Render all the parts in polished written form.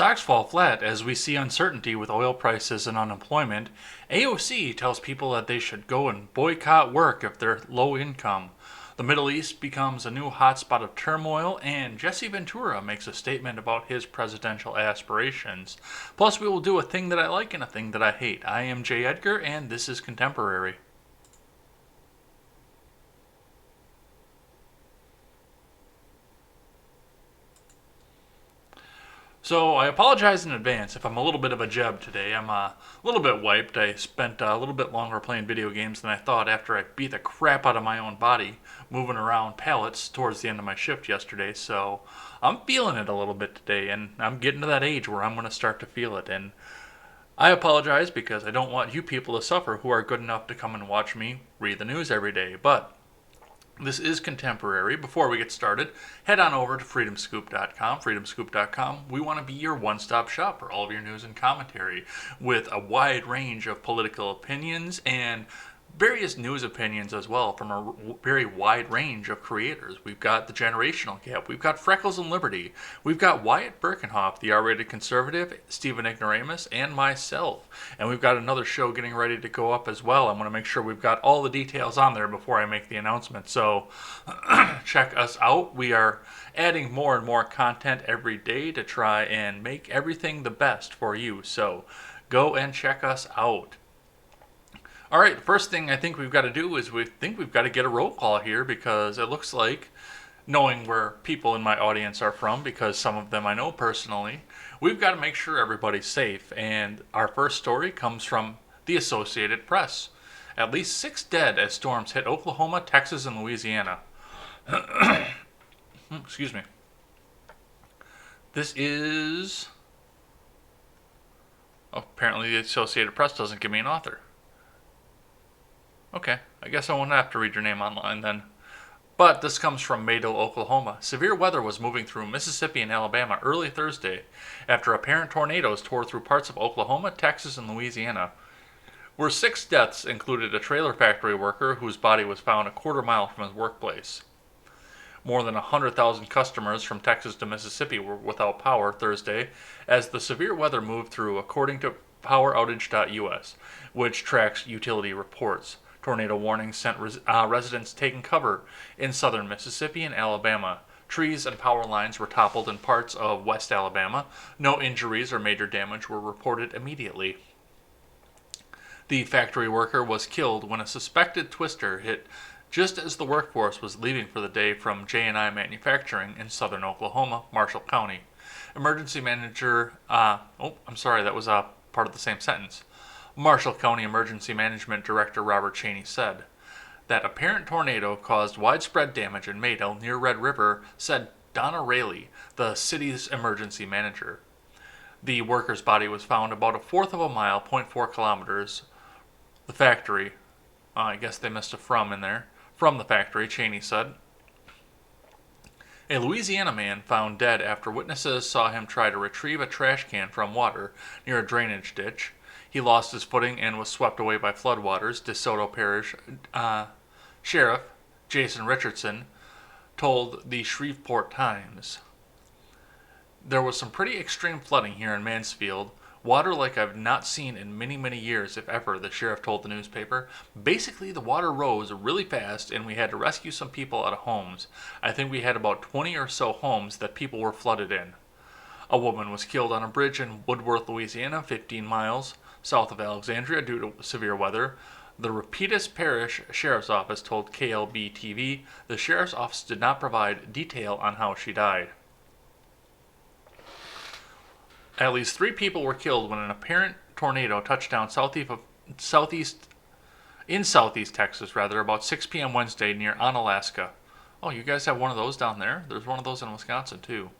Stocks fall flat as we see uncertainty with oil prices and unemployment. AOC tells people that they should go and boycott work if they're low income. The Middle East becomes a new hotspot of turmoil, and Jesse Ventura makes a statement about his presidential aspirations. Plus, we will do a thing that I like and a thing that I hate. I am Jay Edgar, and this is Contemporary. So I apologize in advance if I'm a little bit of a jeb today. I'm a little bit wiped. I spent a little bit longer playing video games than I thought after I beat the crap out of my own body moving around pallets towards the end of my shift yesterday. So I'm feeling it a little bit today, and I'm getting to that age where I'm going to start to feel it. And I apologize because I don't want you people to suffer who are good enough to come and watch me read the news every day. But this is Contemporary. Before we get started, head on over to freedomscoop.com. Freedomscoop.com. We want to be your one-stop shop for all of your news and commentary with a wide range of political opinions and various news opinions as well from a very wide range of creators. We've got The Generational Gap. We've got Freckles and Liberty. We've got Wyatt Birkenhoff, the R-rated conservative, Stephen Ignoramus, and myself. And we've got another show getting ready to go up as well. I'm going to make sure we've got all the details on there before I make the announcement. So check us out. We are adding more and more content every day to try and make everything the best for you. So go and check us out. All right, the first thing I think we've got to do is we've got to get a roll call here because it looks like, knowing where people in my audience are from, because some of them I know personally, we've got to make sure everybody's safe. And our first story comes from the Associated Press. At least 6 dead as storms hit Oklahoma, Texas, and Louisiana. Excuse me. This is... Oh, apparently the Associated Press doesn't give me an author. Okay, I guess I won't have to read your name online then. But this comes from Mayville, Oklahoma. Severe weather was moving through Mississippi and Alabama early Thursday after apparent tornadoes tore through parts of Oklahoma, Texas, and Louisiana. Where 6 deaths included a trailer factory worker whose body was found a quarter mile from his workplace. More than 100,000 customers from Texas to Mississippi were without power Thursday as the severe weather moved through, according to PowerOutage.us, which tracks utility reports. Tornado warnings sent residents taking cover in southern Mississippi and Alabama. Trees and power lines were toppled in parts of West Alabama. No injuries or major damage were reported immediately. The factory worker was killed when a suspected twister hit just as the workforce was leaving for the day from J&I Manufacturing in southern Oklahoma, Marshall County. Emergency manager, that was part of the same sentence. Marshall County Emergency Management Director Robert Cheney said that apparent tornado caused widespread damage in Mayville near Red River, said Donna Rayleigh, the city's emergency manager. The worker's body was found about a fourth of a mile, 0.4 kilometers. The factory, I guess they missed a from in there, from the factory, Cheney said. A Louisiana man found dead after witnesses saw him try to retrieve a trash can from water near a drainage ditch. He lost his footing and was swept away by floodwaters, DeSoto Parish Sheriff Jason Richardson told the Shreveport Times. There was some pretty extreme flooding here in Mansfield. Water like I've not seen in many, many years, if ever, the sheriff told the newspaper. Basically, the water rose really fast and we had to rescue some people out of homes. I think we had about 20 or so homes that people were flooded in. A woman was killed on a bridge in Woodworth, Louisiana, 15 miles south of Alexandria due to severe weather. The Rapides Parish Sheriff's Office told KLB-TV the Sheriff's Office did not provide detail on how she died. At least 3 people were killed when an apparent tornado touched down southeast Texas, about 6 p.m. Wednesday near Onalaska. Oh, you guys have one of those down there? There's one of those in Wisconsin, too.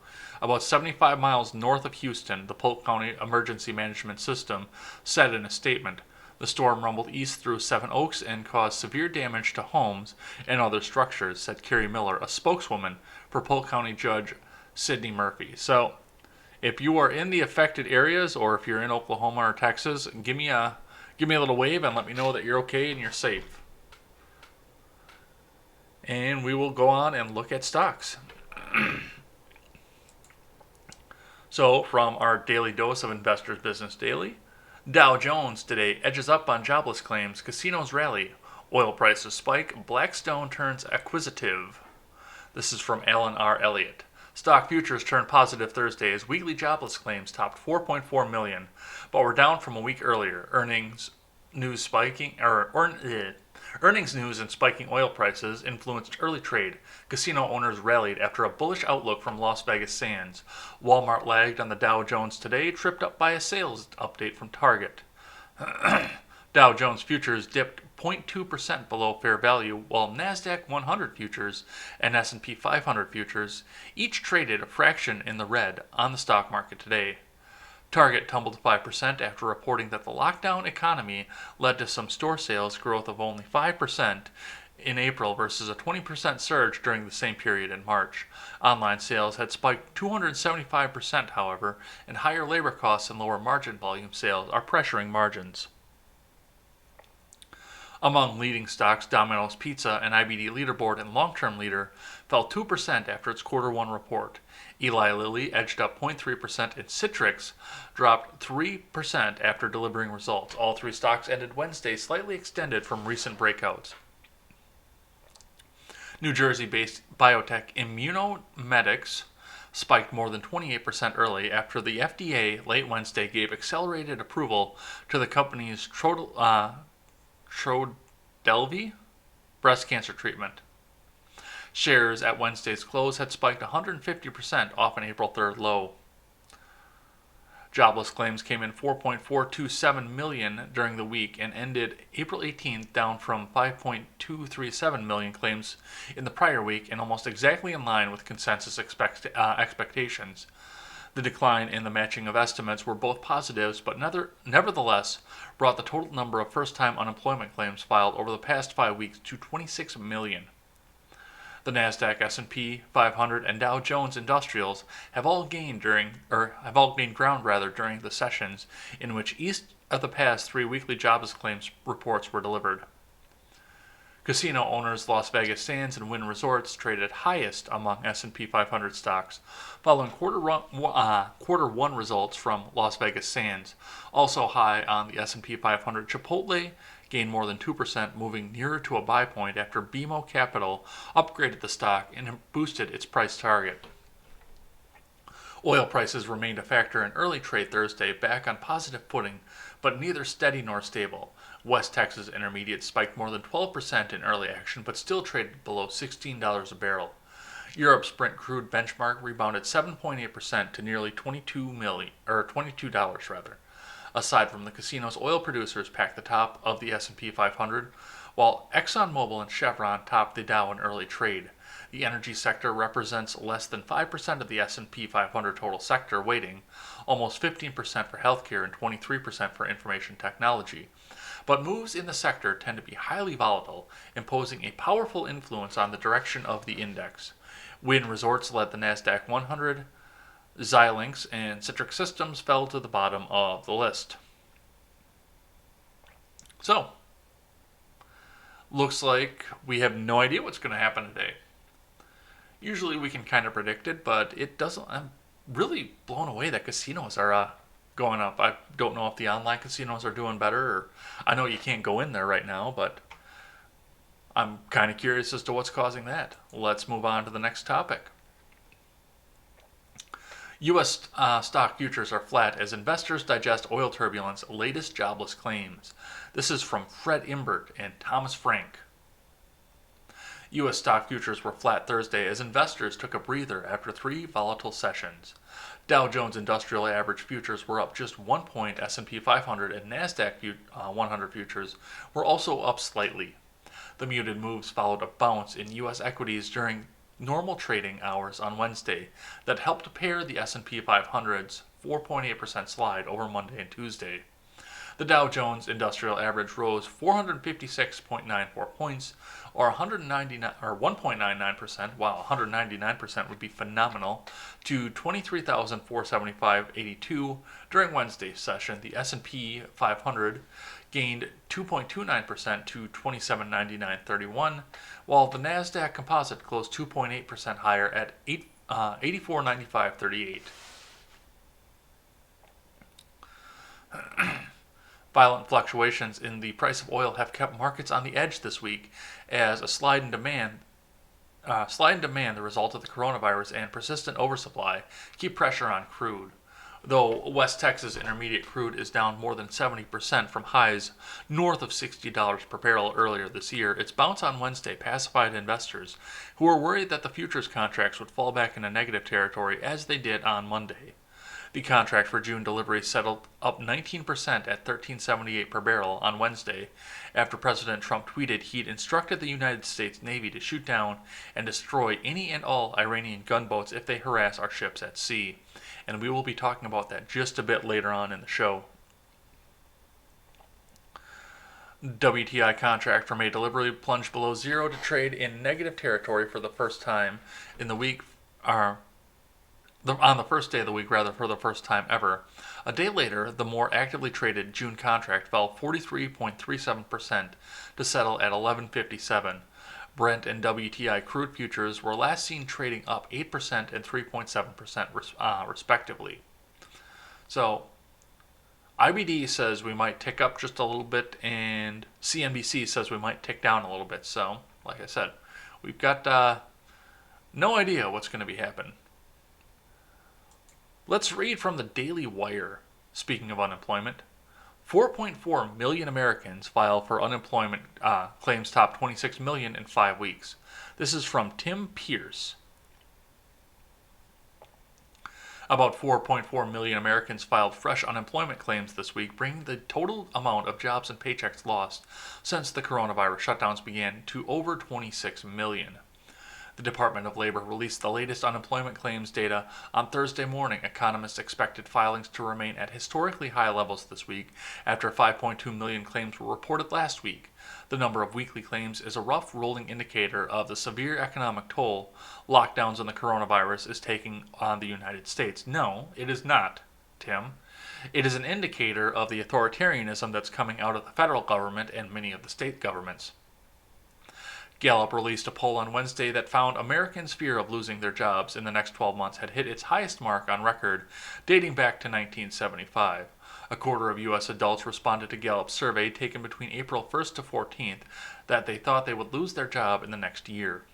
About 75 miles north of Houston, the Polk County Emergency Management System said in a statement. The storm rumbled east through Seven Oaks and caused severe damage to homes and other structures, said Carrie Miller, a spokeswoman for Polk County Judge Sidney Murphy. So, if you are in the affected areas or if you're in Oklahoma or Texas, give me a little wave and let me know that you're okay and you're safe. And we will go on and look at stocks. So, from our daily dose of Investors Business Daily, Dow Jones today edges up on jobless claims, casinos rally, oil prices spike, Blackstone turns acquisitive. This is from Alan R. Elliott. Stock futures turned positive Thursday as weekly jobless claims topped 4.4 million, but were down from a week earlier. Earnings news and spiking oil prices influenced early trade. Casino owners rallied after a bullish outlook from Las Vegas Sands. Walmart lagged on the Dow Jones today, tripped up by a sales update from Target. Dow Jones futures dipped 0.2% below fair value, while Nasdaq 100 futures and S&P 500 futures each traded a fraction in the red on the stock market today. Target tumbled 5% after reporting that the lockdown economy led to some store sales growth of only 5% in April versus a 20% surge during the same period in March. Online sales had spiked 275%, however, and higher labor costs and lower margin volume sales are pressuring margins. Among leading stocks, Domino's Pizza, an IBD leaderboard and long-term leader, fell 2% after its quarter one report. Eli Lilly edged up 0.3%, and Citrix dropped 3% after delivering results. All three stocks ended Wednesday slightly extended from recent breakouts. New Jersey-based biotech Immunomedics spiked more than 28% early after the FDA late Wednesday gave accelerated approval to the company's Trodelvy breast cancer treatment. Shares at Wednesday's close had spiked 150% off an April 3rd low. Jobless claims came in 4.427 million during the week and ended April 18th down from 5.237 million claims in the prior week and almost exactly in line with consensus expectations. The decline in the matching of estimates were both positives, but nevertheless brought the total number of first-time unemployment claims filed over the past 5 weeks to 26 million. The Nasdaq, S&P 500, and Dow Jones Industrials have all gained ground during the sessions in which each of the past 3 weekly jobless claims reports were delivered. Casino owners Las Vegas Sands and Wynn Resorts traded highest among S&P 500 stocks, following quarter one results from Las Vegas Sands. Also high on the S&P 500, Chipotle gained more than 2%, moving nearer to a buy point after BMO Capital upgraded the stock and boosted its price target. Oil prices remained a factor in early trade Thursday, back on positive footing, but neither steady nor stable. West Texas Intermediate spiked more than 12% in early action, but still traded below $16 a barrel. Europe's Brent crude benchmark rebounded 7.8% to nearly $22. Aside from the casinos, oil producers packed the top of the S&P 500, while ExxonMobil and Chevron topped the Dow in early trade. The energy sector represents less than 5% of the S&P 500 total sector weighting, almost 15% for healthcare and 23% for information technology. But moves in the sector tend to be highly volatile, imposing a powerful influence on the direction of the index. Wynn Resorts led the Nasdaq 100, Xilinx and Citrix Systems fell to the bottom of the list. So, looks like we have no idea what's going to happen today. Usually we can kind of predict it, but it doesn't. I'm really blown away that casinos are going up. I don't know if the online casinos are doing better, or I know you can't go in there right now, but I'm kind of curious as to what's causing that. Let's move on to the next topic. U.S. Stock futures are flat as investors digest oil turbulence latest jobless claims. This is from Fred Imbert and Thomas Frank. U.S. stock futures were flat Thursday as investors took a breather after 3 volatile sessions. Dow Jones Industrial Average futures were up just 1 point. S&P 500 and Nasdaq 100 futures were also up slightly. The muted moves followed a bounce in U.S. equities during normal trading hours on Wednesday that helped pair the S&P 500's 4.8% slide over Monday and Tuesday. The Dow Jones Industrial Average rose 456.94 points, or 1.99%, while 199% would be phenomenal, to 23,475.82 during Wednesday's session. The S&P 500 gained 2.29% to 2799.31, while the Nasdaq Composite closed 2.8% higher at 8495.38. Violent fluctuations in the price of oil have kept markets on the edge this week as a slide in demand, the result of the coronavirus and persistent oversupply, keep pressure on crude. Though West Texas Intermediate crude is down more than 70% from highs north of $60 per barrel earlier this year, its bounce on Wednesday pacified investors who were worried that the futures contracts would fall back into negative territory as they did on Monday. The contract for June delivery settled up 19% at $13.78 per barrel on Wednesday after President Trump tweeted he'd instructed the United States Navy to shoot down and destroy any and all Iranian gunboats if they harass our ships at sea. And we will be talking about that just a bit later on in the show. WTI contract for May delivery plunged below zero to trade in negative territory for the first time in the week, on the first day of the week, for the first time ever. A day later, the more actively traded June contract fell 43.37% to settle at $11.57. Brent and WTI crude futures were last seen trading up 8% and 3.7% respectively. So, IBD says we might tick up just a little bit, and CNBC says we might tick down a little bit. So, like I said, we've got no idea what's going to be happening. Let's read from the Daily Wire. Speaking of unemployment, 4.4 million Americans filed for unemployment claims top 26 million in 5 weeks. This is from Tim Pierce. About 4.4 million Americans filed fresh unemployment claims this week, bringing the total amount of jobs and paychecks lost since the coronavirus shutdowns began to over 26 million. The Department of Labor released the latest unemployment claims data on Thursday morning. Economists expected filings to remain at historically high levels this week after 5.2 million claims were reported last week. The number of weekly claims is a rough rolling indicator of the severe economic toll lockdowns and the coronavirus is taking on the United States. No, it is not, Tim. It is an indicator of the authoritarianism that's coming out of the federal government and many of the state governments. Gallup released a poll on Wednesday that found Americans' fear of losing their jobs in the next 12 months had hit its highest mark on record, dating back to 1975. A quarter of U.S. adults responded to Gallup's survey taken between April 1st to 14th that they thought they would lose their job in the next year.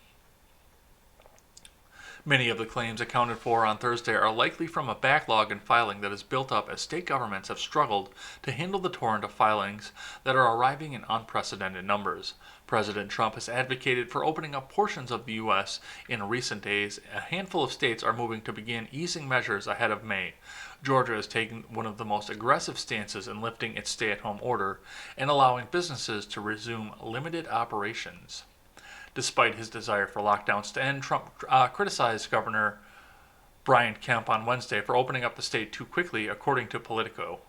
Many of the claims accounted for on Thursday are likely from a backlog in filing that has built up as state governments have struggled to handle the torrent of filings that are arriving in unprecedented numbers. President Trump has advocated for opening up portions of the U.S. in recent days. A handful of states are moving to begin easing measures ahead of May. Georgia is taking one of the most aggressive stances in lifting its stay-at-home order and allowing businesses to resume limited operations. Despite his desire for lockdowns to end, Trump criticized Governor Brian Kemp on Wednesday for opening up the state too quickly, according to Politico.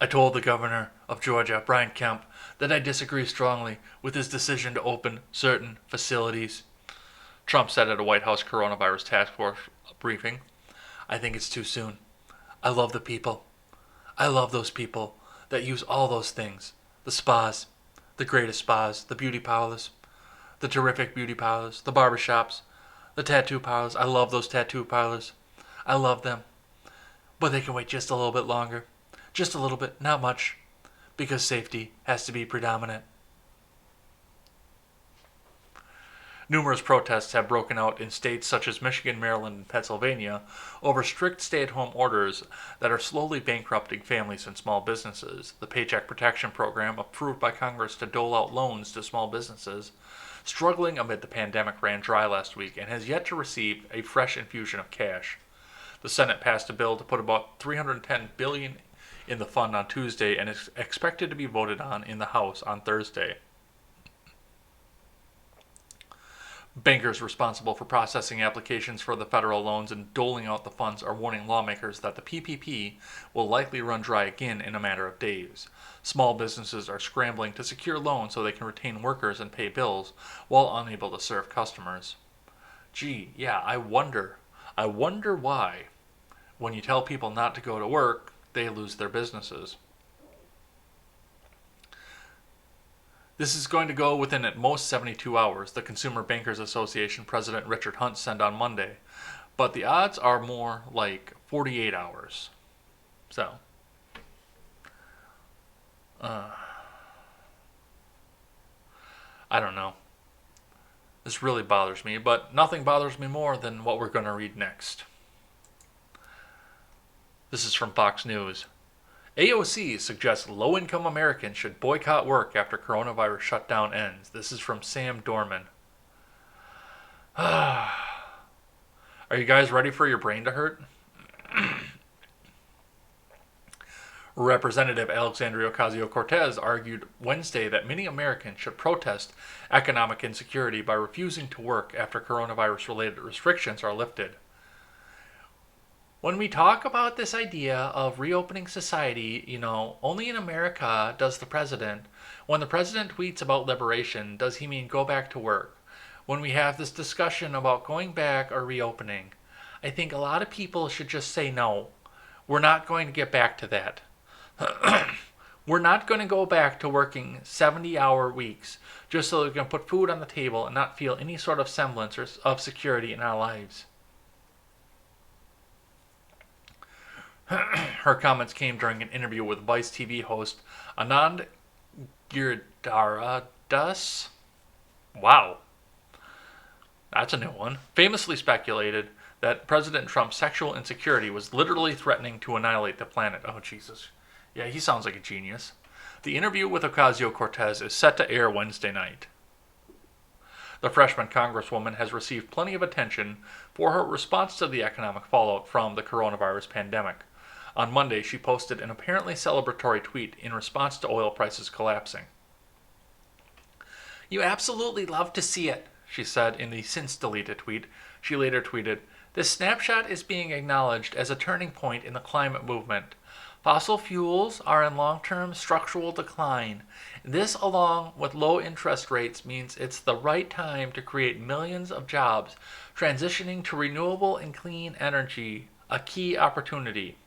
I told the governor of Georgia, Brian Kemp, that I disagree strongly with his decision to open certain facilities, Trump said at a White House coronavirus task force briefing. I think it's too soon. I love the people. I love those people that use all those things. The spas, the greatest spas, the beauty parlors, the terrific beauty parlors, the barbershops, the tattoo parlors. I love those tattoo parlors. I love them. But they can wait just a little bit longer. Just a little bit, not much, because safety has to be predominant. Numerous protests have broken out in states such as Michigan, Maryland, and Pennsylvania over strict stay-at-home orders that are slowly bankrupting families and small businesses. The Paycheck Protection Program, approved by Congress to dole out loans to small businesses struggling amid the pandemic, ran dry last week and has yet to receive a fresh infusion of cash. The Senate passed a bill to put about $310 billion in the fund on Tuesday and is expected to be voted on in the House on Thursday. Bankers responsible for processing applications for the federal loans and doling out the funds are warning lawmakers that the PPP will likely run dry again in a matter of days. Small businesses are scrambling to secure loans so they can retain workers and pay bills while unable to serve customers. Gee, yeah, I wonder why, when you tell people not to go to work, they lose their businesses. This is going to go within at most 72 hours, the Consumer Bankers Association President Richard Hunt said on Monday. But the odds are more like 48 hours. So, I don't know. This really bothers me, but nothing bothers me more than what we're going to read next. This is from Fox News. AOC suggests low-income Americans should boycott work after coronavirus shutdown ends. This is from Sam Dorman. Are you guys ready for your brain to hurt? Representative Alexandria Ocasio-Cortez argued Wednesday that many Americans should protest economic insecurity by refusing to work after coronavirus-related restrictions are lifted. When we talk about this idea of reopening society, only in America does when the president tweets about liberation, does he mean go back to work? When we have this discussion about going back or reopening, I think a lot of people should just say no. We're not going to get back to that. We're not going to go back to working 70-hour weeks just so we can put food on the table and not feel any sort of semblance of security in our lives. Her comments came during an interview with Vice TV host Anand Giridharadas. Wow. That's a new one. Famously speculated that President Trump's sexual insecurity was literally threatening to annihilate the planet. Oh, Jesus. Yeah, he sounds like a genius. The interview with Ocasio-Cortez is set to air Wednesday night. The freshman congresswoman has received plenty of attention for her response to the economic fallout from the coronavirus pandemic. On Monday, she posted an apparently celebratory tweet in response to oil prices collapsing. "You absolutely love to see it," she said in the since-deleted tweet. She later tweeted, "This snapshot is being acknowledged as a turning point in the climate movement. Fossil fuels are in long-term structural decline. This, along with low interest rates, means it's the right time to create millions of jobs, transitioning to renewable and clean energy, a key opportunity."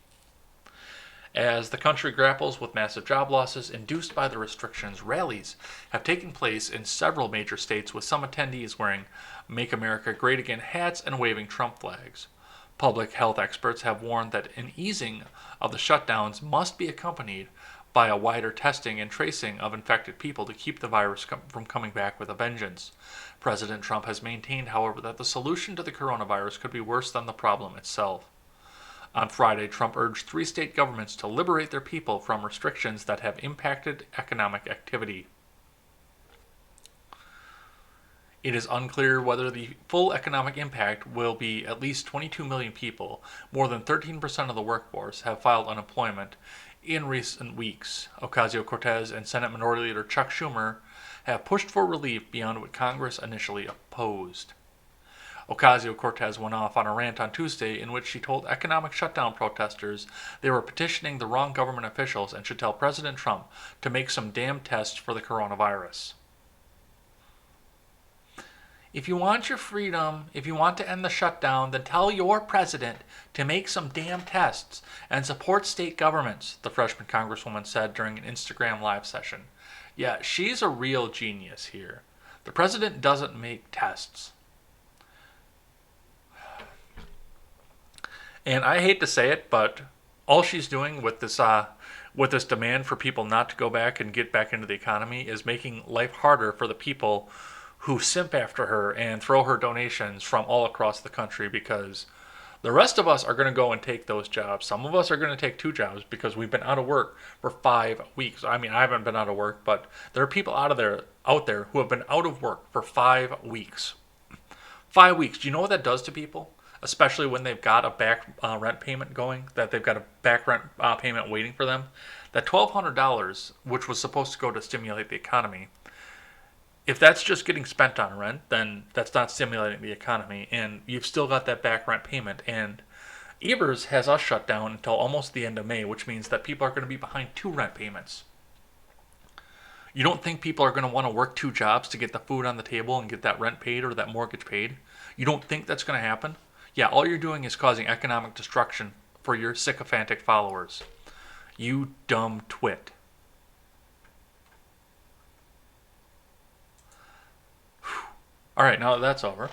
As the country grapples with massive job losses induced by the restrictions, rallies have taken place in several major states, with some attendees wearing Make America Great Again hats and waving Trump flags. Public health experts have warned that an easing of the shutdowns must be accompanied by a wider testing and tracing of infected people to keep the virus from coming back with a vengeance. President Trump has maintained, however, that the solution to the coronavirus could be worse than the problem itself. On Friday, Trump urged 3 state governments to liberate their people from restrictions that have impacted economic activity. It is unclear whether the full economic impact will be at least 22 million people. More than 13% of the workforce have filed unemployment in recent weeks. Ocasio-Cortez and Senate Minority Leader Chuck Schumer have pushed for relief beyond what Congress initially opposed. Ocasio-Cortez went off on a rant on Tuesday in which she told economic shutdown protesters they were petitioning the wrong government officials and should tell President Trump to make some damn tests for the coronavirus. If you want your freedom, if you want to end the shutdown, then tell your president to make some damn tests and support state governments, the freshman congresswoman said during an Instagram live session. Yeah, she's a real genius here. The president doesn't make tests. And I hate to say it, but all she's doing with this demand for people not to go back and get back into the economy is making life harder for the people who simp after her and throw her donations from all across the country, because the rest of us are going to go and take those jobs. Some of us are going to take 2 jobs because we've been out of work for 5 weeks. I mean, I haven't been out of work, but there are people out there who have been out of work for 5 weeks. 5 weeks. Do you know what that does to people? Especially when they've got a back rent payment going, that they've got a back rent payment waiting for them. That $1,200, which was supposed to go to stimulate the economy, if that's just getting spent on rent, then that's not stimulating the economy, and you've still got that back rent payment. And Evers has us shut down until almost the end of May, which means that people are going to be behind 2 rent payments. You don't think people are going to want to work 2 jobs to get the food on the table and get that rent paid or that mortgage paid? You don't think that's going to happen? Yeah, all you're doing is causing economic destruction for your sycophantic followers. You dumb twit. All right, now that that's over,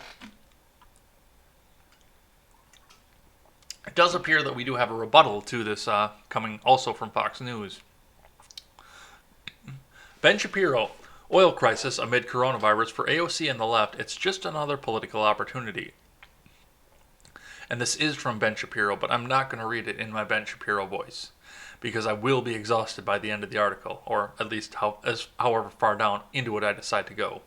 does appear that we do have a rebuttal to this coming also from Fox News. Ben Shapiro, oil crisis amid coronavirus for AOC and the left, it's just another political opportunity. And this is from Ben Shapiro, but I'm not going to read it in my Ben Shapiro voice because I will be exhausted by the end of the article, or at least however far down into it I decide to go.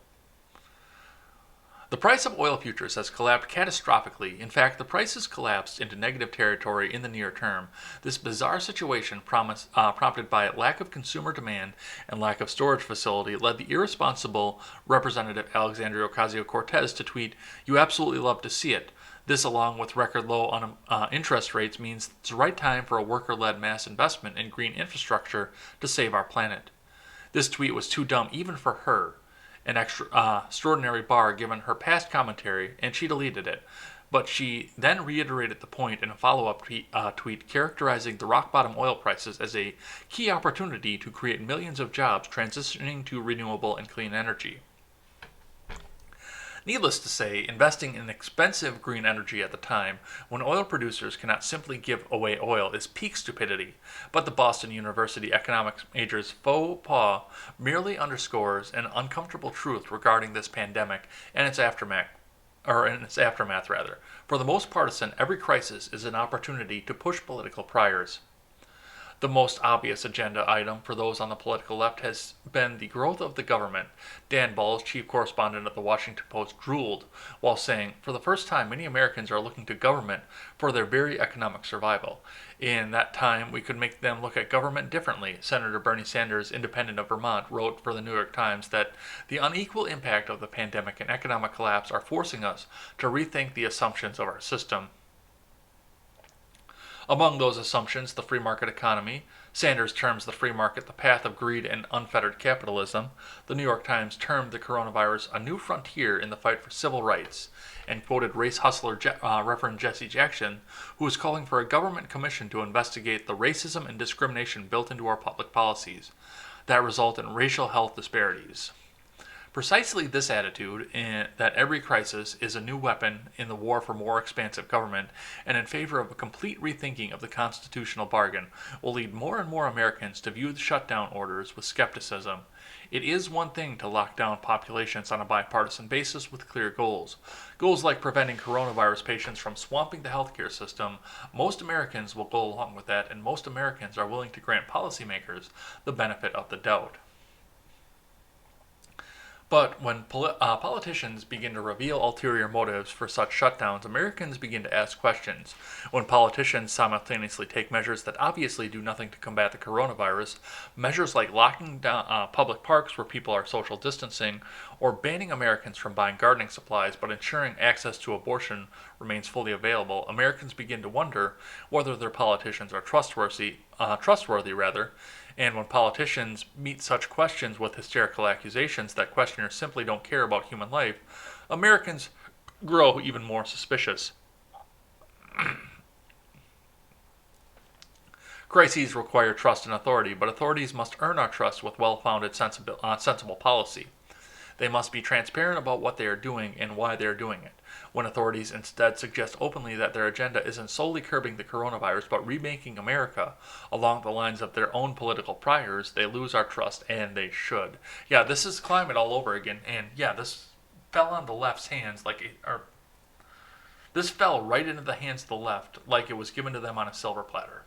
The price of oil futures has collapsed catastrophically. In fact, the price has collapsed into negative territory in the near term. This bizarre situation, prompted by lack of consumer demand and lack of storage facility, led the irresponsible Representative Alexandria Ocasio-Cortez to tweet, "You absolutely love to see it. This, along with record low interest rates, means it's the right time for a worker-led mass investment in green infrastructure to save our planet." This tweet was too dumb even for her, an extraordinary bar given her past commentary, and she deleted it. But she then reiterated the point in a follow-up tweet characterizing the rock-bottom oil prices as a key opportunity to create millions of jobs transitioning to renewable and clean energy. Needless to say, investing in expensive green energy at the time when oil producers cannot simply give away oil is peak stupidity, but the Boston University economics major's faux pas merely underscores an uncomfortable truth regarding this pandemic and its aftermath. For the most partisan, every crisis is an opportunity to push political priors. The most obvious agenda item for those on the political left has been the growth of the government. Dan Balz, chief correspondent of the Washington Post, drooled while saying, "For the first time, many Americans are looking to government for their very economic survival. In that time, we could make them look at government differently." Senator Bernie Sanders, independent of Vermont, wrote for the New York Times that the unequal impact of the pandemic and economic collapse are forcing us to rethink the assumptions of our system. Among those assumptions, the free market economy. Sanders terms the free market the path of greed and unfettered capitalism. The New York Times termed the coronavirus a new frontier in the fight for civil rights, and quoted race hustler Reverend Jesse Jackson, who was calling for a government commission to investigate the racism and discrimination built into our public policies that result in racial health disparities. Precisely this attitude, that every crisis is a new weapon in the war for more expansive government and in favor of a complete rethinking of the constitutional bargain, will lead more and more Americans to view the shutdown orders with skepticism. It is one thing to lock down populations on a bipartisan basis with clear goals. Goals like preventing coronavirus patients from swamping the healthcare system. Most Americans will go along with that, and most Americans are willing to grant policymakers the benefit of the doubt. But when politicians begin to reveal ulterior motives for such shutdowns, Americans begin to ask questions. When politicians simultaneously take measures that obviously do nothing to combat the coronavirus, measures like locking down public parks where people are social distancing, or banning Americans from buying gardening supplies but ensuring access to abortion remains fully available, Americans begin to wonder whether their politicians are trustworthy, and when politicians meet such questions with hysterical accusations that questioners simply don't care about human life, Americans grow even more suspicious. Crises require trust and authority, but authorities must earn our trust with well-founded, sensible policy. They must be transparent about what they are doing and why they are doing it. When authorities instead suggest openly that their agenda isn't solely curbing the coronavirus but remaking America along the lines of their own political priors, they lose our trust, and they should. Yeah, this is climate all over again, and yeah, this fell on the left's hands this fell right into the hands of the left like it was given to them on a silver platter.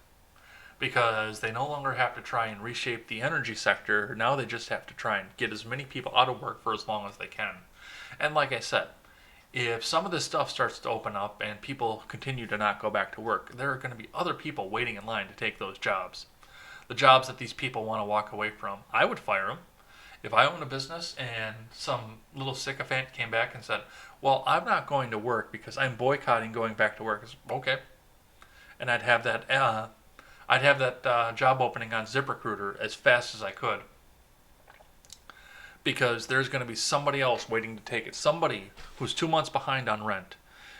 Because they no longer have to try and reshape the energy sector. Now they just have to try and get as many people out of work for as long as they can. And like I said, if some of this stuff starts to open up and people continue to not go back to work, there are going to be other people waiting in line to take those jobs. The jobs that these people want to walk away from. I would fire them. If I owned a business and some little sycophant came back and said, "Well, I'm not going to work because I'm boycotting going back to work," it's okay. And I'd have that job opening on ZipRecruiter as fast as I could, because there's going to be somebody else waiting to take it. Somebody who's 2 months behind on rent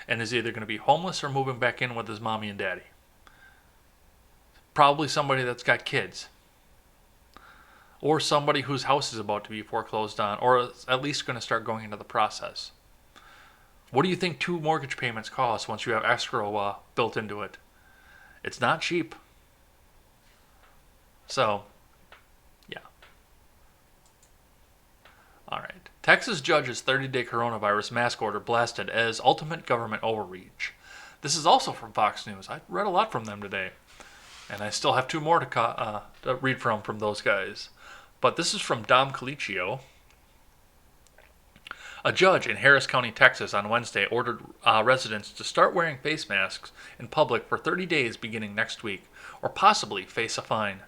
and is either going to be homeless or moving back in with his mommy and daddy. Probably somebody that's got kids. Or somebody whose house is about to be foreclosed on, or at least going to start going into the process. What do you think 2 mortgage payments cost once you have escrow built into it? It's not cheap. So, yeah. All right. Texas judge's 30-day coronavirus mask order blasted as ultimate government overreach. This is also from Fox News. I read a lot from them today, and I still have two more to read from those guys. But this is from Dom Colicchio. A judge in Harris County, Texas, on Wednesday ordered residents to start wearing face masks in public for 30 days beginning next week, or possibly face a fine.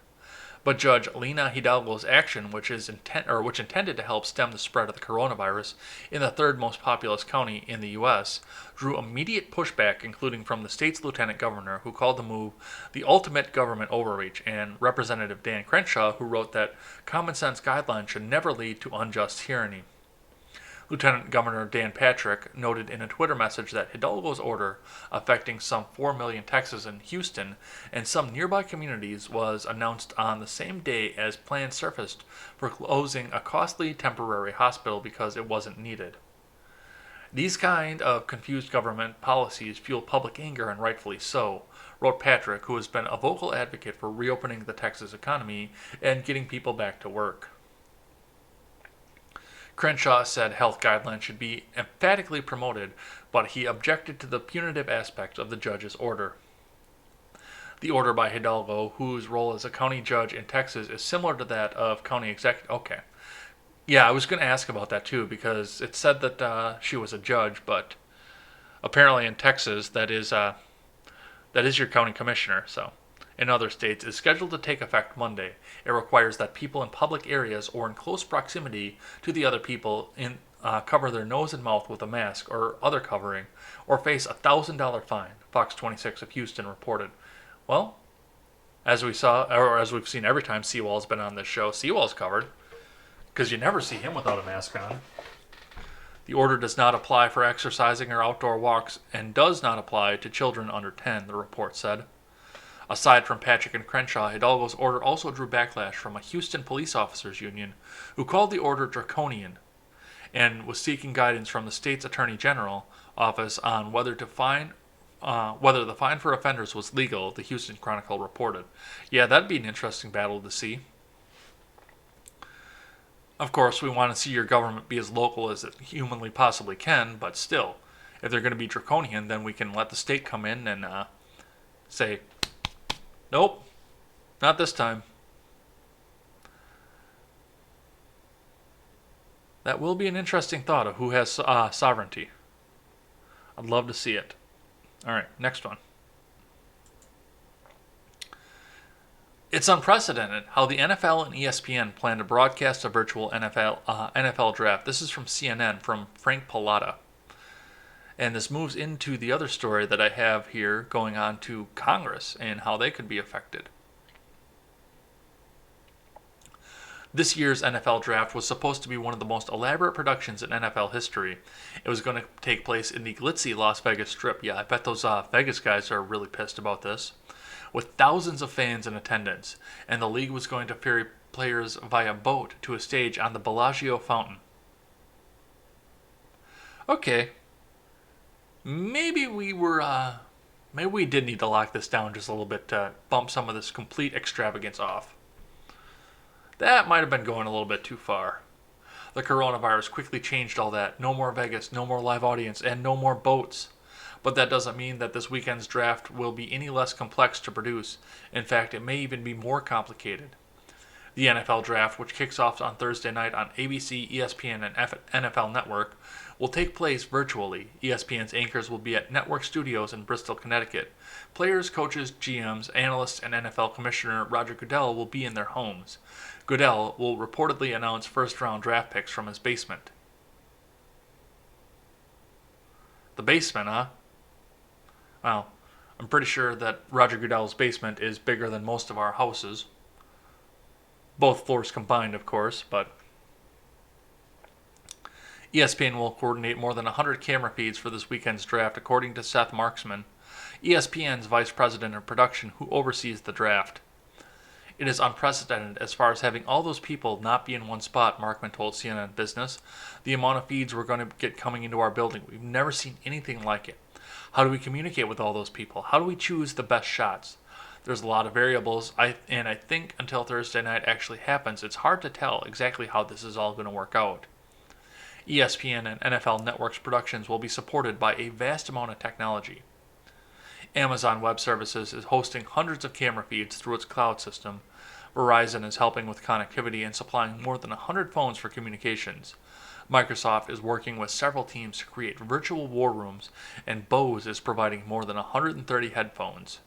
But Judge Lina Hidalgo's action, which intended to help stem the spread of the coronavirus in the third most populous county in the U.S., drew immediate pushback, including from the state's lieutenant governor, who called the move the ultimate government overreach, and Representative Dan Crenshaw, who wrote that common sense guidelines should never lead to unjust tyranny. Lieutenant Governor Dan Patrick noted in a Twitter message that Hidalgo's order, affecting some 4 million Texans and Houston and some nearby communities, was announced on the same day as plans surfaced for closing a costly temporary hospital because it wasn't needed. These kind of confused government policies fuel public anger, and rightfully so, wrote Patrick, who has been a vocal advocate for reopening the Texas economy and getting people back to work. Crenshaw said health guidelines should be emphatically promoted, but he objected to the punitive aspect of the judge's order. The order by Hidalgo, whose role as a county judge in Texas is similar to that of county executive. Okay. Yeah, I was going to ask about that too, because it said that she was a judge, but apparently in Texas that is your county commissioner. So, in other states, is scheduled to take effect Monday. It requires that people in public areas or in close proximity to the other people cover their nose and mouth with a mask or other covering, or face a $1,000 fine. Fox 26 of Houston reported. Well, as we've seen every time Seawall's been on this show, Seawall's covered, because you never see him without a mask on. The order does not apply for exercising or outdoor walks, and does not apply to children under 10, the report said. Aside from Patrick and Crenshaw, Hidalgo's order also drew backlash from a Houston police officers union, who called the order draconian, and was seeking guidance from the state's attorney general office on whether the fine for offenders was legal. The Houston Chronicle reported. Yeah, that'd be an interesting battle to see. Of course, we want to see your government be as local as it humanly possibly can, but still, if they're going to be draconian, then we can let the state come in and say, nope, not this time. That will be an interesting thought of who has sovereignty. I'd love to see it. All right, next one. It's unprecedented how the NFL and ESPN plan to broadcast a virtual NFL draft. This is from CNN, from Frank Pallotta. And this moves into the other story that I have here going on to Congress and how they could be affected. This year's NFL draft was supposed to be one of the most elaborate productions in NFL history. It was going to take place in the glitzy Las Vegas Strip. Yeah, I bet those Vegas guys are really pissed about this. With thousands of fans in attendance, and the league was going to ferry players via boat to a stage on the Bellagio fountain. Okay. Maybe we did need to lock this down just a little bit to bump some of this complete extravagance off. That might have been going a little bit too far. The coronavirus quickly changed all that. No more Vegas, no more live audience, and no more boats. But that doesn't mean that this weekend's draft will be any less complex to produce. In fact, it may even be more complicated. The NFL draft, which kicks off on Thursday night on ABC, ESPN, and NFL Network, will take place virtually. ESPN's anchors will be at Network Studios in Bristol, Connecticut. Players, coaches, GMs, analysts, and NFL Commissioner Roger Goodell will be in their homes. Goodell will reportedly announce first-round draft picks from his basement. The basement, huh? Well, I'm pretty sure that Roger Goodell's basement is bigger than most of our houses. Both floors combined, of course, but ESPN will coordinate more than 100 camera feeds for this weekend's draft, according to Seth Marksman, ESPN's vice president of production who oversees the draft. It is unprecedented as far as having all those people not be in one spot, Markman told CNN Business. The amount of feeds we're going to get coming into our building, we've never seen anything like it. How do we communicate with all those people? How do we choose the best shots? There's a lot of variables, and I think until Thursday night actually happens, it's hard to tell exactly how this is all going to work out. ESPN and NFL Network's productions will be supported by a vast amount of technology. Amazon Web Services is hosting hundreds of camera feeds through its cloud system. Verizon is helping with connectivity and supplying more than 100 phones for communications. Microsoft is working with several teams to create virtual war rooms, and Bose is providing more than 130 headphones.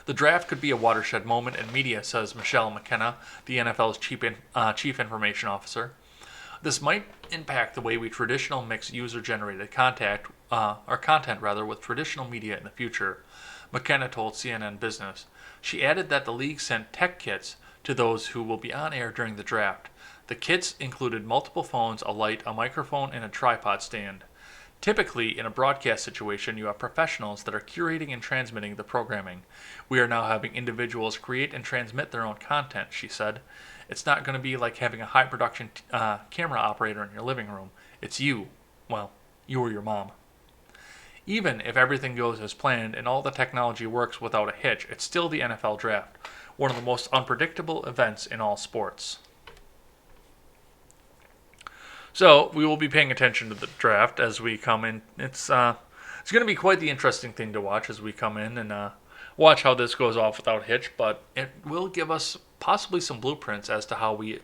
The draft could be a watershed moment in media, says Michelle McKenna, the NFL's chief information officer. This might impact the way we traditional mix user-generated content with traditional media in the future, McKenna told CNN Business. She added that the league sent tech kits to those who will be on air during the draft. The kits included multiple phones, a light, a microphone, and a tripod stand. Typically, in a broadcast situation, you have professionals that are curating and transmitting the programming. We are now having individuals create and transmit their own content, she said. It's not going to be like having a high-production camera operator in your living room. It's you. Well, you or your mom. Even if everything goes as planned and all the technology works without a hitch, it's still the NFL draft, one of the most unpredictable events in all sports. So we will be paying attention to the draft as we come in. It's going to be quite the interesting thing to watch as we come in and watch how this goes off without hitch. But it will give us possibly some blueprints as to how we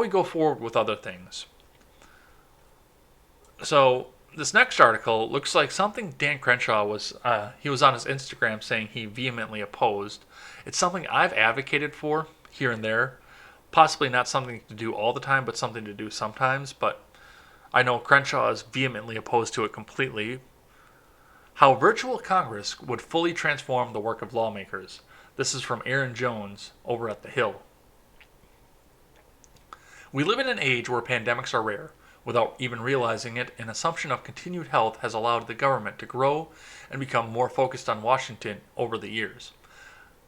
go forward with other things. So this next article looks like something Dan Crenshaw was on his Instagram saying he vehemently opposed. It's something I've advocated for here and there. Possibly not something to do all the time, but something to do sometimes. But I know Crenshaw is vehemently opposed to it completely. How virtual Congress would fully transform the work of lawmakers. This is from Aaron Jones over at The Hill. We live in an age where pandemics are rare. Without even realizing it, an assumption of continued health has allowed the government to grow and become more focused on Washington over the years.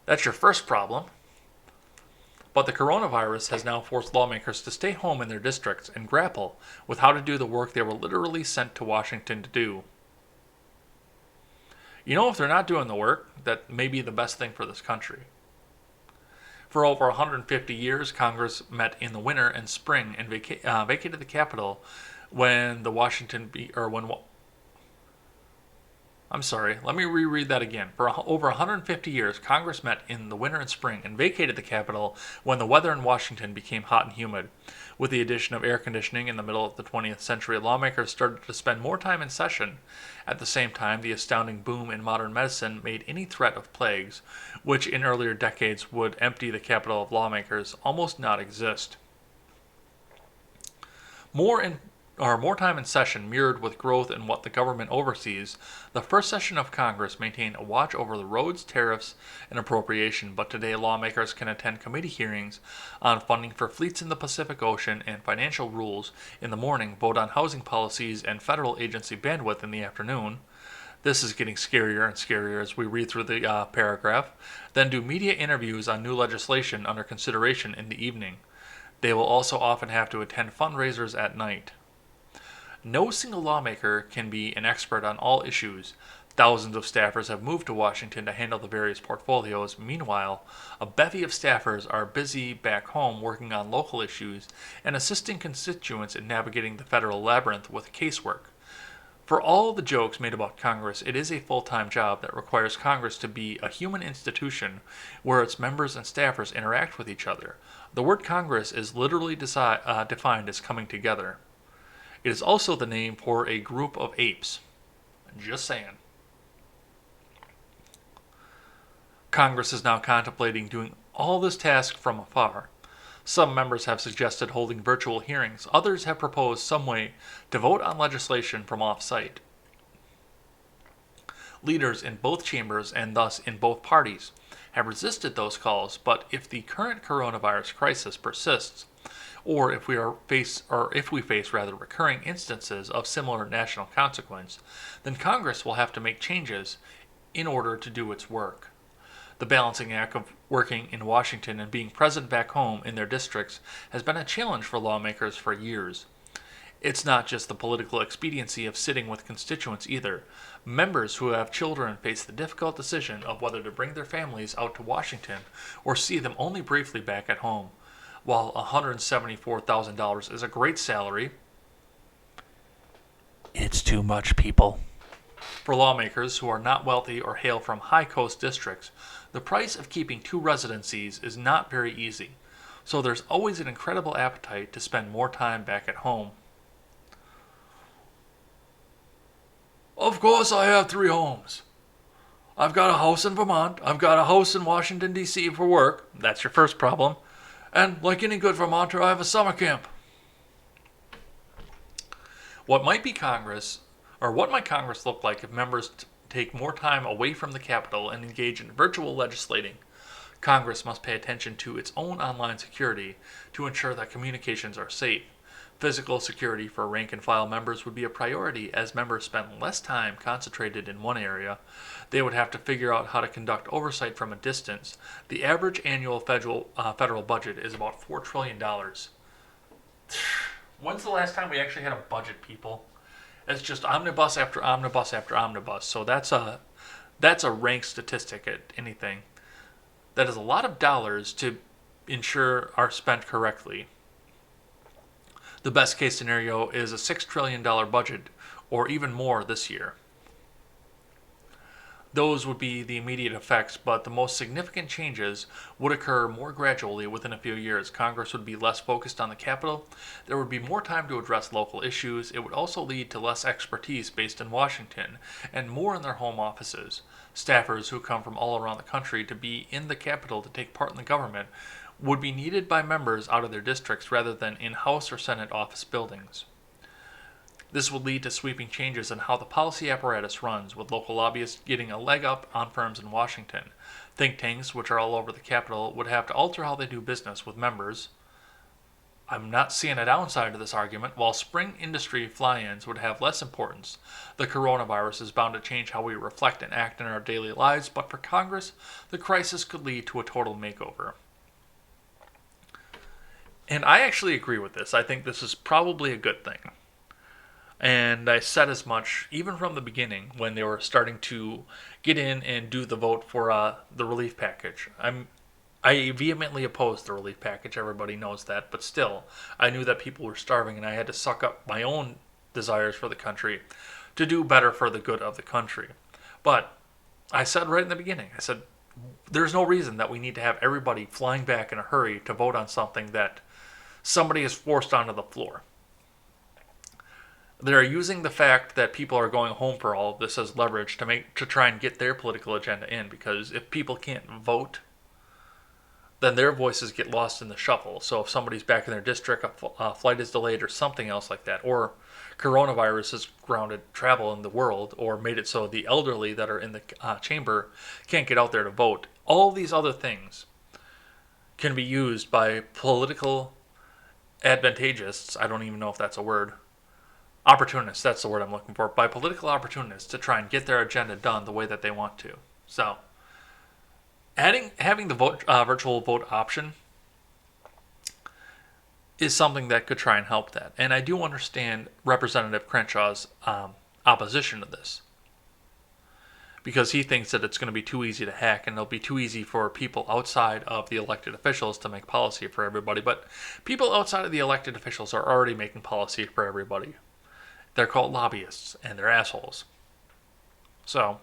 That's your first problem. But the coronavirus has now forced lawmakers to stay home in their districts and grapple with how to do the work they were literally sent to Washington to do. You know, if they're not doing the work, that may be the best thing for this country. For over 150 years, Congress met in the winter and spring and vacated the Capitol when the Let me reread that again. For over 150 years, Congress met in the winter and spring and vacated the Capitol when the weather in Washington became hot and humid. With the addition of air conditioning in the middle of the 20th century, lawmakers started to spend more time in session. At the same time, the astounding boom in modern medicine made any threat of plagues, which in earlier decades would empty the Capitol of lawmakers, almost not exist. More time in session mirrored with growth in what the government oversees, the first session of Congress maintained a watch over the roads, tariffs, and appropriation, but today lawmakers can attend committee hearings on funding for fleets in the Pacific Ocean and financial rules in the morning, vote on housing policies and federal agency bandwidth in the afternoon. This is getting scarier and scarier as we read through the paragraph. Then do media interviews on new legislation under consideration in the evening. They will also often have to attend fundraisers at night. No single lawmaker can be an expert on all issues. Thousands of staffers have moved to Washington to handle the various portfolios. Meanwhile, a bevy of staffers are busy back home working on local issues and assisting constituents in navigating the federal labyrinth with casework. For all the jokes made about Congress, it is a full-time job that requires Congress to be a human institution where its members and staffers interact with each other. The word Congress is literally defined as coming together. It is also the name for a group of apes. Just saying. Congress is now contemplating doing all this task from afar. Some members have suggested holding virtual hearings. Others have proposed some way to vote on legislation from off-site. Leaders in both chambers, and thus in both parties, have resisted those calls, but if the current coronavirus crisis persists, or if we face recurring instances of similar national consequence, then Congress will have to make changes in order to do its work. The balancing act of working in Washington and being present back home in their districts has been a challenge for lawmakers for years. It's not just the political expediency of sitting with constituents either. Members who have children face the difficult decision of whether to bring their families out to Washington or see them only briefly back at home. While $174,000 is a great salary, it's too much, people. For lawmakers who are not wealthy or hail from high coast districts, the price of keeping two residencies is not very easy, so there's always an incredible appetite to spend more time back at home. Of course, I have 3 homes. I've got a house in Vermont, I've got a house in Washington, D.C. for work. That's your first problem. And like any good Vermonter, I have a summer camp. What might Congress look like if members take more time away from the Capitol and engage in virtual legislating? Congress must pay attention to its own online security to ensure that communications are safe. Physical security for rank-and-file members would be a priority as members spend less time concentrated in one area. They would have to figure out how to conduct oversight from a distance. The average annual federal budget is about $4 trillion. When's the last time we actually had a budget, people? It's just omnibus after omnibus after omnibus. So that's a rank statistic at anything. That is a lot of dollars to ensure are spent correctly. The best case scenario is a $6 trillion budget, or even more this year. Those would be the immediate effects, but the most significant changes would occur more gradually within a few years. Congress would be less focused on the Capitol. There would be more time to address local issues. It would also lead to less expertise based in Washington and more in their home offices. Staffers who come from all around the country to be in the Capitol to take part in the government would be needed by members out of their districts rather than in House or Senate office buildings. This would lead to sweeping changes in how the policy apparatus runs, with local lobbyists getting a leg up on firms in Washington. Think tanks, which are all over the Capitol, would have to alter how they do business with members. I'm not seeing a downside to this argument. While spring industry fly-ins would have less importance, the coronavirus is bound to change how we reflect and act in our daily lives, but for Congress, the crisis could lead to a total makeover. And I actually agree with this. I think this is probably a good thing. And I said as much even from the beginning when they were starting to get in and do the vote for the relief package. I vehemently opposed the relief package. Everybody knows that. But still, I knew that people were starving and I had to suck up my own desires for the country to do better for the good of the country. But I said right in the beginning, I said, there's no reason that we need to have everybody flying back in a hurry to vote on something that somebody is forced onto the floor. They're using the fact that people are going home for all of this as leverage to try and get their political agenda in, because if people can't vote, then their voices get lost in the shuffle. So if somebody's back in their district, a flight is delayed or something else like that, or coronavirus has grounded travel in the world or made it so the elderly that are in the chamber can't get out there to vote, all these other things can be used by political advantagists. I don't even know if that's a word. Opportunists, that's the word I'm looking for. By political opportunists to try and get their agenda done the way that they want to. So, having the virtual vote option is something that could try and help that. And I do understand Representative Crenshaw's opposition to this, because he thinks that it's going to be too easy to hack and it'll be too easy for people outside of the elected officials to make policy for everybody. But people outside of the elected officials are already making policy for everybody. They're called lobbyists, and they're assholes. So,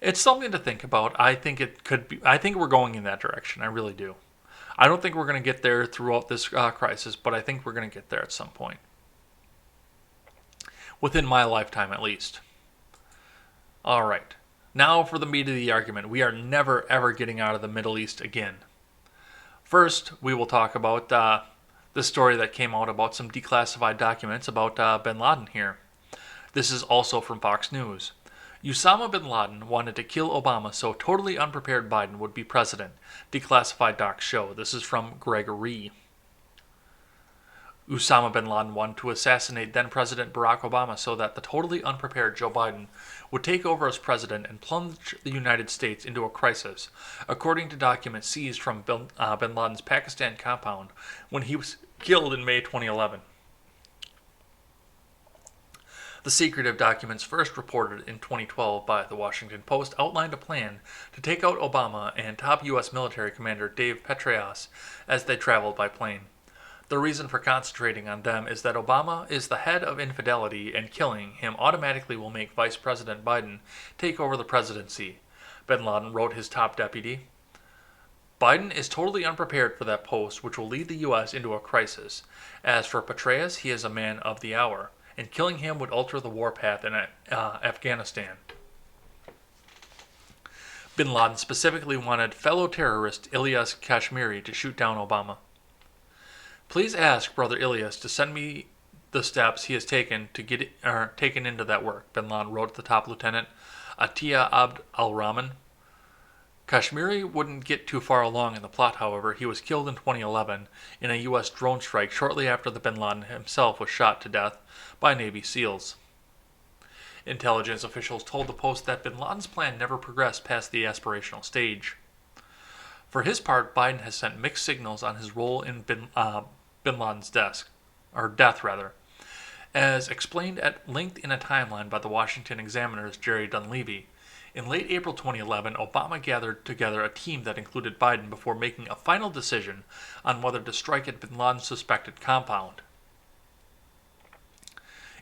it's something to think about. I think it could be. I think we're going in that direction. I really do. I don't think we're going to get there throughout this crisis, but I think we're going to get there at some point. Within my lifetime, at least. All right. Now for the meat of the argument. We are never, ever getting out of the Middle East again. First, we will talk about the story that came out about some declassified documents about bin Laden here. This is also from Fox News. Osama bin Laden wanted to kill Obama so totally unprepared Biden would be president. Declassified docs show. This is from Gregory. Osama bin Laden wanted to assassinate then-President Barack Obama so that the totally unprepared Joe Biden would take over as president and plunge the United States into a crisis, according to documents seized from bin Laden's Pakistan compound when he killed in May 2011. The secretive documents first reported in 2012 by the Washington Post outlined a plan to take out Obama and top U.S. military commander Dave Petraeus as they traveled by plane. The reason for concentrating on them is that Obama is the head of infidelity, and killing him automatically will make Vice President Biden take over the presidency, bin Laden wrote his top deputy. Biden is totally unprepared for that post, which will lead the U.S. into a crisis. As for Petraeus, he is a man of the hour, and killing him would alter the warpath in Afghanistan. Bin Laden specifically wanted fellow terrorist Ilyas Kashmiri to shoot down Obama. Please ask Brother Ilyas to send me the steps he has taken to get taken into that work, bin Laden wrote the top lieutenant, Atiya Abd al-Rahman. Kashmiri wouldn't get too far along in the plot, however. He was killed in 2011 in a U.S. drone strike shortly after the bin Laden himself was shot to death by Navy SEALs. Intelligence officials told the Post that bin Laden's plan never progressed past the aspirational stage. For his part, Biden has sent mixed signals on his role in bin Laden's death. As explained at length in a timeline by the Washington Examiner's Jerry Dunleavy, in late April 2011, Obama gathered together a team that included Biden before making a final decision on whether to strike at bin Laden's suspected compound.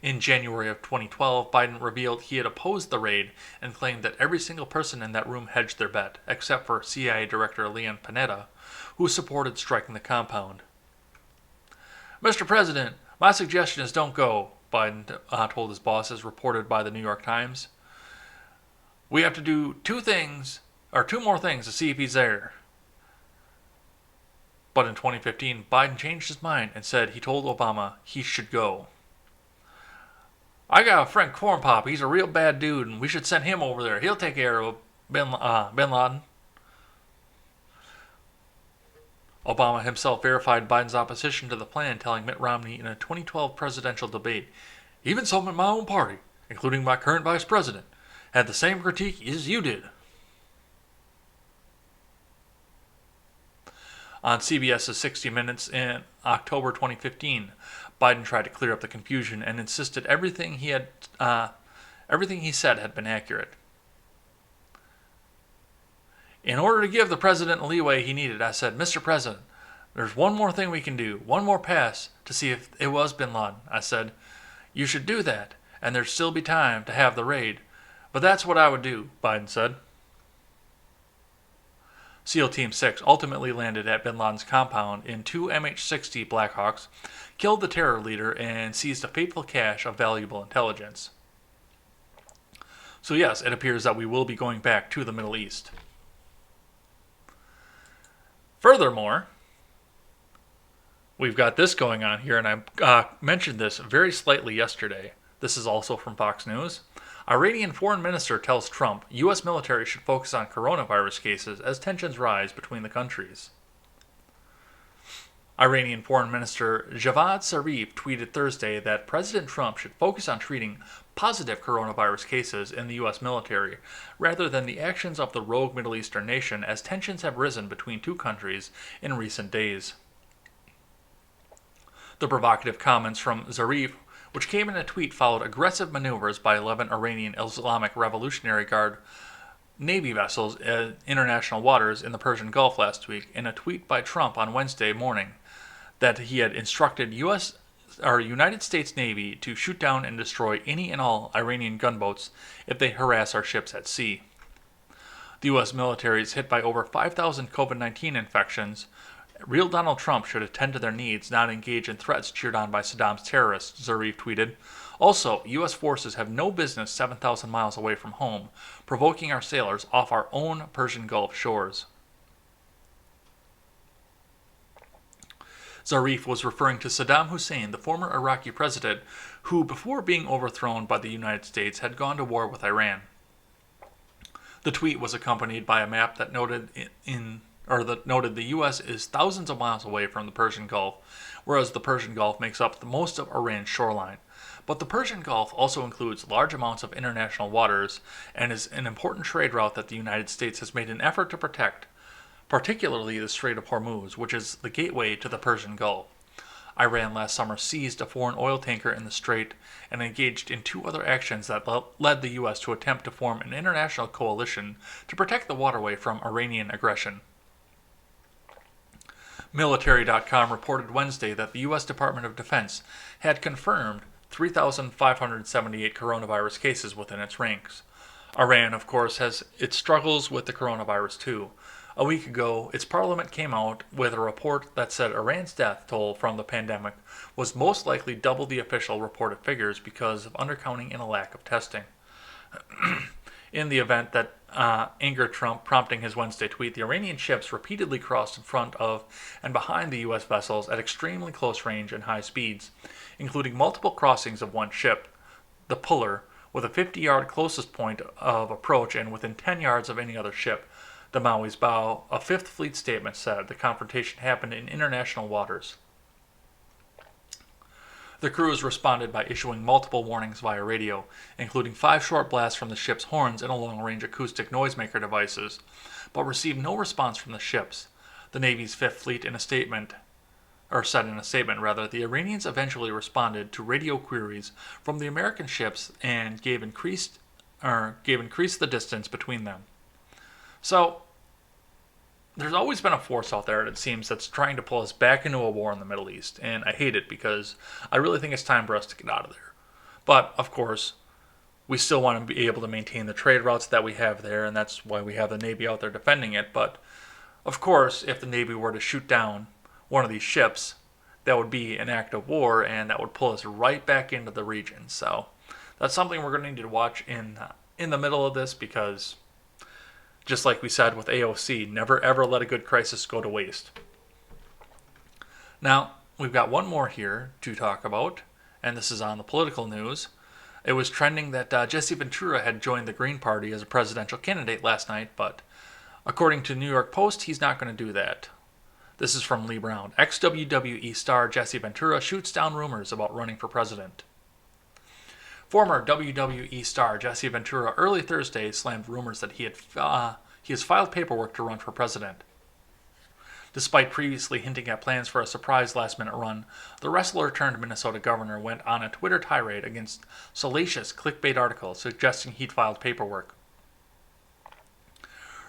In January of 2012, Biden revealed he had opposed the raid and claimed that every single person in that room hedged their bet, except for CIA Director Leon Panetta, who supported striking the compound. Mr. President, my suggestion is don't go, Biden told his boss, as reported by the New York Times. We have to do two more things to see if he's there. But in 2015, Biden changed his mind and said he told Obama he should go. I got a friend, Corn Pop. He's a real bad dude, and we should send him over there. He'll take care of bin Laden. Obama himself verified Biden's opposition to the plan, telling Mitt Romney in a 2012 presidential debate, "Even some in my own party, including my current vice president, had the same critique as you did." On CBS's 60 Minutes in October 2015, Biden tried to clear up the confusion and insisted everything he said had been accurate. In order to give the president the leeway he needed, I said, "Mr. President, there's one more thing we can do, one more pass to see if it was bin Laden." I said, "You should do that, and there'd still be time to have the raid. But that's what I would do," Biden said. SEAL Team 6 ultimately landed at bin Laden's compound in two MH-60 Blackhawks, killed the terror leader, and seized a fateful cache of valuable intelligence. So yes, it appears that we will be going back to the Middle East. Furthermore, we've got this going on here, and I mentioned this very slightly yesterday. This is also from Fox News. Iranian foreign minister tells Trump U.S. military should focus on coronavirus cases as tensions rise between the countries. Iranian Foreign Minister Javad Zarif tweeted Thursday that President Trump should focus on treating positive coronavirus cases in the U.S. military rather than the actions of the rogue Middle Eastern nation, as tensions have risen between two countries in recent days. The provocative comments from Zarif, which came in a tweet, followed aggressive maneuvers by 11 Iranian Islamic Revolutionary Guard Navy vessels in international waters in the Persian Gulf last week. In a tweet by Trump on Wednesday morning, that he had instructed United States Navy to shoot down and destroy any and all Iranian gunboats if they harass our ships at sea. The U.S. military is hit by over 5,000 COVID-19 infections. Real Donald Trump should attend to their needs, not engage in threats cheered on by Saddam's terrorists, Zarif tweeted. Also, U.S. forces have no business 7,000 miles away from home, provoking our sailors off our own Persian Gulf shores. Zarif was referring to Saddam Hussein, the former Iraqi president, who, before being overthrown by the United States, had gone to war with Iran. The tweet was accompanied by a map that noted the U.S. is thousands of miles away from the Persian Gulf, whereas the Persian Gulf makes up most of Iran's shoreline. But the Persian Gulf also includes large amounts of international waters and is an important trade route that the United States has made an effort to protect, particularly the Strait of Hormuz, which is the gateway to the Persian Gulf. Iran last summer seized a foreign oil tanker in the Strait and engaged in two other actions that led the U.S. to attempt to form an international coalition to protect the waterway from Iranian aggression. Military.com reported Wednesday that the U.S. Department of Defense had confirmed 3,578 coronavirus cases within its ranks. Iran, of course, has its struggles with the coronavirus too. A week ago, its parliament came out with a report that said Iran's death toll from the pandemic was most likely double the official reported figures because of undercounting and a lack of testing. In the event that angered Trump, prompting his Wednesday tweet, the Iranian ships repeatedly crossed in front of and behind the U.S. vessels at extremely close range and high speeds, including multiple crossings of one ship, the Puller, with a 50-yard closest point of approach and within 10 yards of any other ship. The Maui's bow, a Fifth Fleet statement said the confrontation happened in international waters. The crews responded by issuing multiple warnings via radio, including 5 short blasts from the ship's horns and a long-range acoustic noisemaker devices, but received no response from the ships. The Navy's Fifth Fleet said in a statement, the Iranians eventually responded to radio queries from the American ships and gave increased the distance between them. So, there's always been a force out there, it seems, that's trying to pull us back into a war in the Middle East, and I hate it because I really think it's time for us to get out of there. But, of course, we still want to be able to maintain the trade routes that we have there, and that's why we have the Navy out there defending it. But, of course, if the Navy were to shoot down one of these ships, that would be an act of war, and that would pull us right back into the region. So, that's something we're going to need to watch in the middle of this, because just like we said with AOC, never ever let a good crisis go to waste. Now, we've got one more here to talk about, and this is on the political news. It was trending that Jesse Ventura had joined the Green Party as a presidential candidate last night, but according to New York Post, he's not going to do that. This is from Lee Brown. Ex-WWE star Jesse Ventura shoots down rumors about running for president. Former WWE star Jesse Ventura early Thursday slammed rumors that he has filed paperwork to run for president. Despite previously hinting at plans for a surprise last-minute run, the wrestler-turned-Minnesota governor went on a Twitter tirade against salacious clickbait articles suggesting he'd filed paperwork.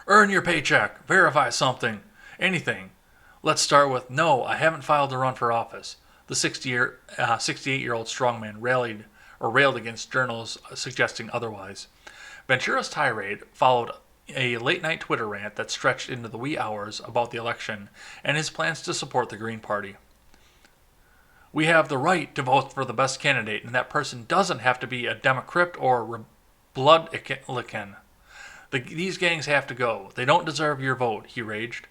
Earn your paycheck, verify something, anything. Let's start with, no, I haven't filed to run for office. The 68-year-old strongman railed against journals suggesting otherwise. Ventura's tirade followed a late-night Twitter rant that stretched into the wee hours about the election and his plans to support the Green Party. We have the right to vote for the best candidate, and that person doesn't have to be a Democrat or Republican. These gangs have to go. They don't deserve your vote, he raged.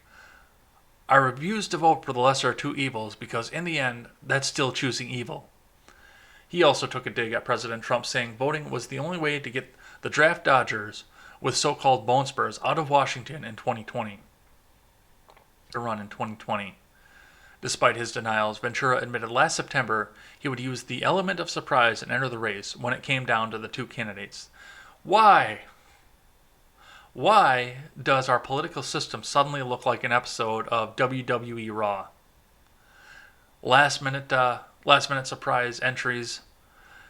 I refuse to vote for the lesser of two evils because in the end, that's still choosing evil. He also took a dig at President Trump, saying voting was the only way to get the draft dodgers with so-called bone spurs out of Washington in 2020. To run in 2020. Despite his denials, Ventura admitted last September he would use the element of surprise and enter the race when it came down to the two candidates. Why? Why does our political system suddenly look like an episode of WWE Raw? Last minute surprise entries,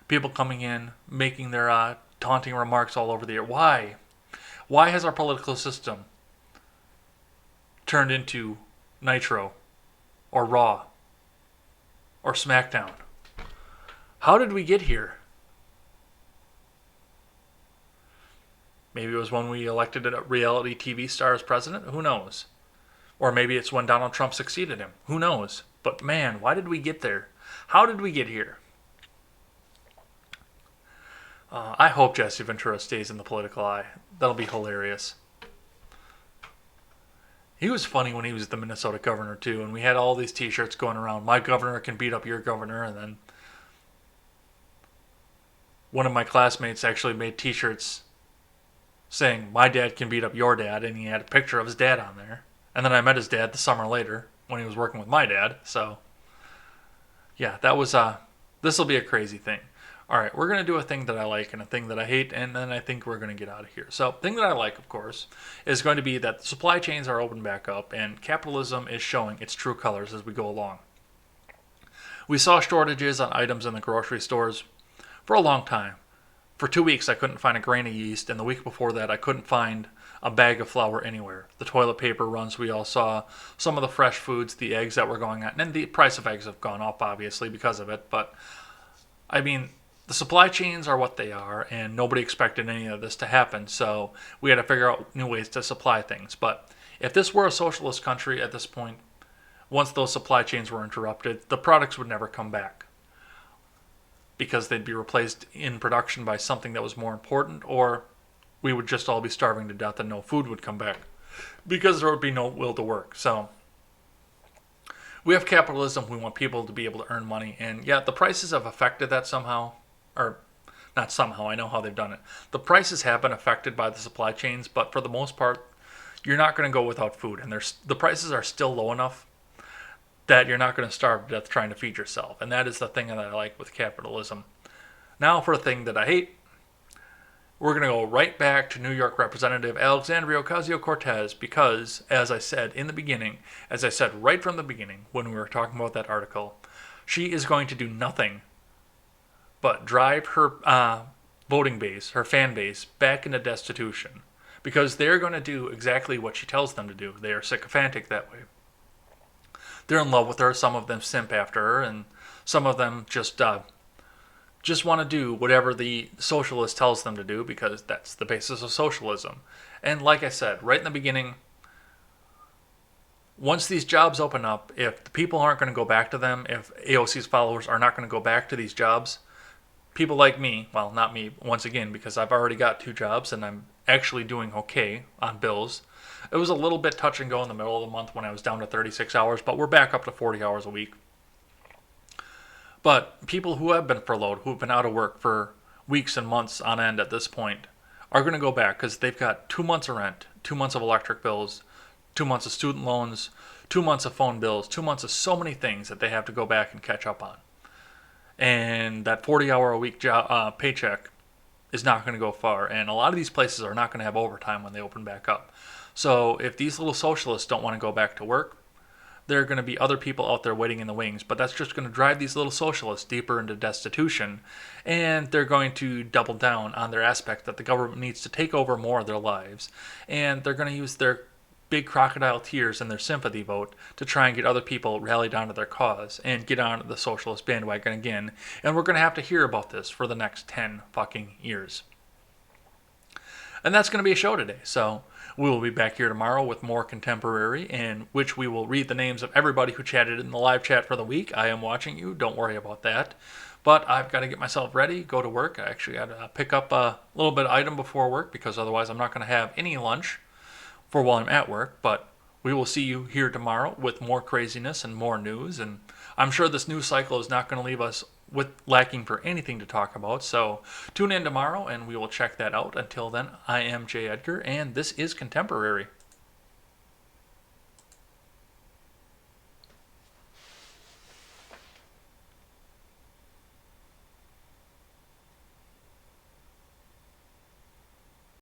people coming in, making their taunting remarks all over the air. Why? Why has our political system turned into Nitro or Raw or SmackDown? How did we get here? Maybe it was when we elected a reality TV star as president. Who knows? Or maybe it's when Donald Trump succeeded him. Who knows? But man, why did we get there? How did we get here? I hope Jesse Ventura stays in the political eye. That'll be hilarious. He was funny when he was the Minnesota governor too, and we had all these t-shirts going around. My governor can beat up your governor, and then one of my classmates actually made t-shirts saying, my dad can beat up your dad, and he had a picture of his dad on there. And then I met his dad the summer later when he was working with my dad, so yeah, that was, this will be a crazy thing. All right, we're going to do a thing that I like and a thing that I hate, and then I think we're going to get out of here. So, the thing that I like, of course, is going to be that the supply chains are opened back up, and capitalism is showing its true colors as we go along. We saw shortages on items in the grocery stores for a long time. For 2 weeks, I couldn't find a grain of yeast, and the week before that, I couldn't find a bag of flour anywhere. The toilet paper runs we all saw, some of the fresh foods, the eggs that were going on, and the price of eggs have gone up, obviously, because of it. But, I mean, the supply chains are what they are, and nobody expected any of this to happen, so we had to figure out new ways to supply things. But if this were a socialist country at this point, once those supply chains were interrupted, the products would never come back because they'd be replaced in production by something that was more important, or we would just all be starving to death and no food would come back because there would be no will to work. So we have capitalism. We want people to be able to earn money. And yeah, the prices have affected that somehow. Or not somehow, I know how they've done it. The prices have been affected by the supply chains, but for the most part, you're not going to go without food. And the prices are still low enough that you're not going to starve to death trying to feed yourself. And that is the thing that I like with capitalism. Now for a thing that I hate, we're going to go right back to New York Representative Alexandria Ocasio-Cortez because, as I said in the beginning, as I said right from the beginning when we were talking about that article, she is going to do nothing but drive her voting base, her fan base, back into destitution because they're going to do exactly what she tells them to do. They are sycophantic that way. They're in love with her. Some of them simp after her, and some of them just want to do whatever the socialist tells them to do because that's the basis of socialism. And like I said, right in the beginning, once these jobs open up, if the people aren't going to go back to them, if AOC's followers are not going to go back to these jobs, people like me, well, not me, once again, because I've already got 2 jobs and I'm actually doing okay on bills. It was a little bit touch and go in the middle of the month when I was down to 36 hours, but we're back up to 40 hours a week. But people who have been furloughed, who have been out of work for weeks and months on end at this point, are going to go back because they've got 2 months of rent, 2 months of electric bills, 2 months of student loans, 2 months of phone bills, 2 months of so many things that they have to go back and catch up on. And that 40-hour-a-week job, paycheck is not going to go far. And a lot of these places are not going to have overtime when they open back up. So if these little socialists don't want to go back to work, there are going to be other people out there waiting in the wings. But that's just going to drive these little socialists deeper into destitution. And they're going to double down on their aspect that the government needs to take over more of their lives. And they're going to use their big crocodile tears and their sympathy vote to try and get other people rallied onto their cause and get on the socialist bandwagon again. And we're going to have to hear about this for the next 10 fucking years. And that's going to be a show today. So we will be back here tomorrow with more contemporary, in which we will read the names of everybody who chatted in the live chat for the week. I am watching you. Don't worry about that. But I've got to get myself ready, go to work. I actually got to pick up a little bit of item before work because otherwise I'm not going to have any lunch for while I'm at work. But we will see you here tomorrow with more craziness and more news. And I'm sure this news cycle is not going to leave us with lacking for anything to talk about. So tune in tomorrow and we will check that out. Until then, I am Jay Edgar and this is Contemporary.